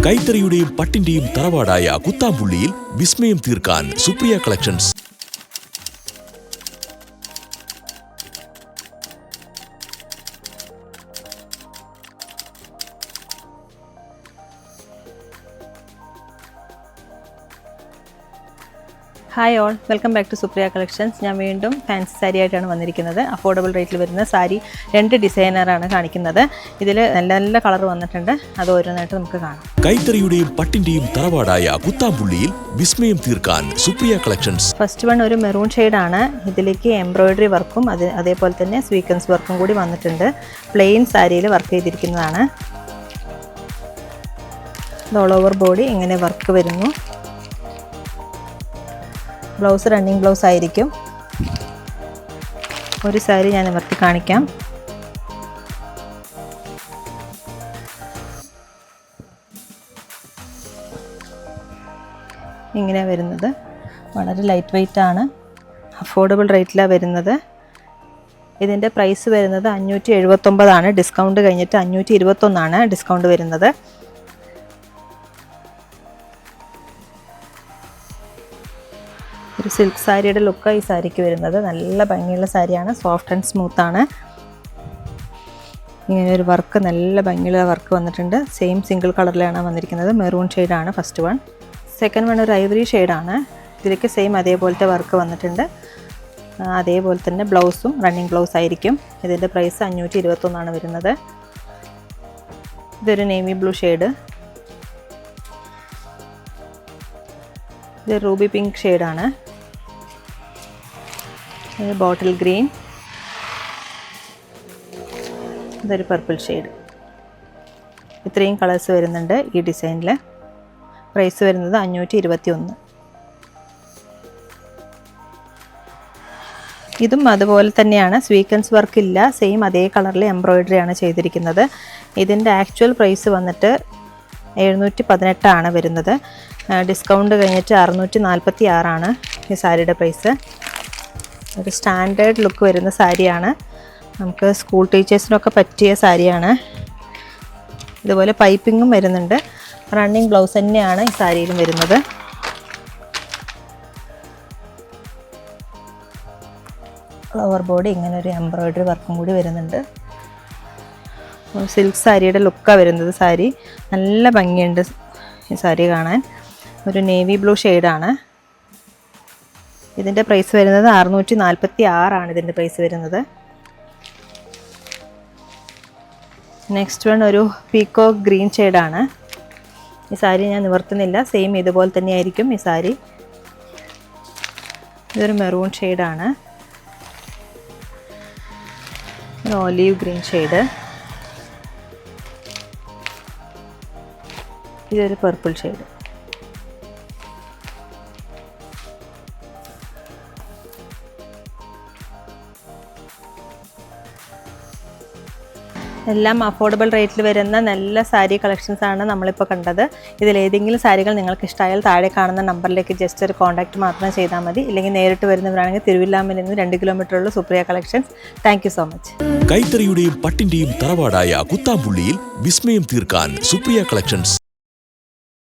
കൈത്തറിയുടെയും പട്ടിന്റെയും തറവാടായ കുത്താമ്പുള്ളിയിൽ വിസ്മയം തീർക്കാൻ Supriya collections. Hi all, welcome back to Supriya collections. ഞാൻ വീണ്ടും ഫാൻസി സാരി ആയിട്ടാണ് വന്നിരിക്കുന്നത്. അഫോർഡബിൾ റേറ്റിൽ വരുന്ന സാരി 2 ഡിസൈനറാണ് കാണിക്കുന്നത്. ഇതിൽ നല്ല നല്ല കളർ വന്നിട്ടുണ്ട്. അത് ഓരോന്നായിട്ട് നമുക്ക് കാണാം. കൈത്തറിയുടെയും പട്ടിന്റെയും തറവാടായ കുത്താമ്പുള്ളിയിൽ വിസ്മയം തീർക്കാൻ സുപ്രിയ കളക്ഷൻസ്. ഫസ്റ്റ് വൺ ഒരു മെറൂൺ ഷെയ്ഡാണ്. ഇതിലേക്ക് എംബ്രോയിഡറി വർക്കും അതേപോലെ തന്നെ സ്വീക്വൻസ് വർക്കും കൂടി വന്നിട്ടുണ്ട്. പ്ലെയിൻ സാരിയിൽ വർക്ക് ചെയ്തിരിക്കുന്നതാണ്. ഓൾ ഓവർ ബോഡി ഇങ്ങനെ വർക്ക് വരുന്നു. ബ്ലൗസ് റണ്ണിങ് ബ്ലൗസ് ആയിരിക്കും. ഒരു സാരി ഞാൻ നിവർത്തി കാണിക്കാം. ഇങ്ങനെ വരുന്നത് വളരെ ലൈറ്റ് വെയ്റ്റ് ആണ്. അഫോർഡബിൾ റേറ്റിലാണ് വരുന്നത്. ഇതിൻ്റെ പ്രൈസ് വരുന്നത് 579 ആണ്. ഡിസ്കൗണ്ട് കഴിഞ്ഞിട്ട് 521 ആണ് ഡിസ്കൗണ്ട് വരുന്നത്. ഒരു സിൽക്ക് സാരിയുടെ ലുക്ക് ഈ സാരിക്ക് വരുന്നത്. നല്ല ഭംഗിയുള്ള സാരിയാണ്. സോഫ്റ്റ് ആൻഡ് സ്മൂത്ത് ആണ്. ഇങ്ങനെ ഒരു വർക്ക്, നല്ല ഭംഗിയുള്ള വർക്ക് വന്നിട്ടുണ്ട്. സെയിം സിംഗിൾ കളറിലാണ് വന്നിരിക്കുന്നത്. മെറൂൺ ഷെയ്ഡാണ് ഫസ്റ്റ് വൺ. സെക്കൻഡ് വൺ ഒരു ഐവറി ഷെയ്ഡാണ്. ഇതിലേക്ക് സെയിം അതേപോലത്തെ വർക്ക് വന്നിട്ടുണ്ട്. അതേപോലെ തന്നെ ബ്ലൗസും റണ്ണിങ് ബ്ലൗസ് ആയിരിക്കും. ഇതിൻ്റെ പ്രൈസ് 521 ആണ് വരുന്നത്. ഇതൊരു നേവി ബ്ലൂ ഷെയ്ഡ്. ഇത് റൂബി പിങ്ക് ഷെയ്ഡാണ്. ഇത് ബോട്ടിൽ ഗ്രീൻ. ഇതൊരു പർപ്പിൾ ഷെയ്ഡ്. ഇത്രയും കളേഴ്സ് വരുന്നുണ്ട് ഈ ഡിസൈനിൽ. പ്രൈസ് വരുന്നത് 521. ഇതും അതുപോലെ തന്നെയാണ്. സ്വീക്വൻസ് വർക്ക് ഇല്ല. സെയിം അതേ കളറിൽ എംബ്രോയിഡറി ആണ് ചെയ്തിരിക്കുന്നത്. ഇതിൻ്റെ ആക്ച്വൽ പ്രൈസ് വന്നിട്ട് 718 ആണ് വരുന്നത്. ഡിസ്കൗണ്ട് കഴിഞ്ഞിട്ട് 646 ആണ് ഈ സാരിയുടെ പ്രൈസ്. ഒരു സ്റ്റാൻഡേർഡ് ലുക്ക് വരുന്ന സാരിയാണ്. നമുക്ക് സ്കൂൾ ടീച്ചേഴ്സിനൊക്കെ പറ്റിയ സാരിയാണ്. ഇതുപോലെ പൈപ്പിങ്ങും വരുന്നുണ്ട്. റണ്ണിങ് ബ്ലൗസ് തന്നെയാണ് ഈ സാരിയിലും വരുന്നത്. ഫ്ലവർ ബോഡി ഇങ്ങനെ ഒരു എംബ്രോയിഡറി വർക്കും കൂടി വരുന്നുണ്ട്. സിൽക്ക് സാരിയുടെ ലുക്കാണ് വരുന്നത്. സാരി നല്ല ഭംഗിയുണ്ട് ഈ സാരി കാണാൻ. ഒരു നേവി ബ്ലൂ ഷെയ്ഡാണ്. ഇതിൻ്റെ പ്രൈസ് വരുന്നത് 646 ആണ് ഇതിൻ്റെ പ്രൈസ് വരുന്നത്. നെക്സ്റ്റ് വൺ ഒരു പീക്കോക്ക് ഗ്രീൻ ഷെയ്ഡാണ്. ഈ സാരി ഞാൻ നിവർത്തുന്നില്ല. സെയിം ഇതുപോലെ തന്നെയായിരിക്കും ഈ സാരി. ഇതൊരു മെറൂൺ ഷെയ്ഡാണ്. ഒരു ഓലീവ് ഗ്രീൻ ഷെയ്ഡ്. ഇതൊരു പർപ്പിൾ ഷെയ്ഡ്. എല്ലാം അഫോർഡബിൾ റേറ്റിൽ വരുന്ന നല്ല സാരി കളക്ഷൻസ് ആണ് നമ്മളിപ്പോൾ കണ്ടത്. ഇതിലേതെങ്കിലും സാരികൾ നിങ്ങൾക്ക് ഇഷ്ടമായാൽ താഴെ കാണുന്ന നമ്പറിലേക്ക് ജസ്റ്റ് ഒരു കോൺടാക്റ്റ് മാത്രം ചെയ്താൽ മതി. ഇല്ലെങ്കിൽ നേരിട്ട് വരുന്നവരാണെങ്കിൽ തിരുവില്ലാമലയിൽ നിന്ന് 2 കിലോമീറ്ററുള്ള Supriya collections. Thank you so much. കൈത്തറിയുടെയും പട്ടിന്റെയും തറവാടായ കുത്താമ്പുള്ളിയിൽ വിസ്മയം തീർക്കാൻ സുപ്രിയ കളക്ഷൻസ്.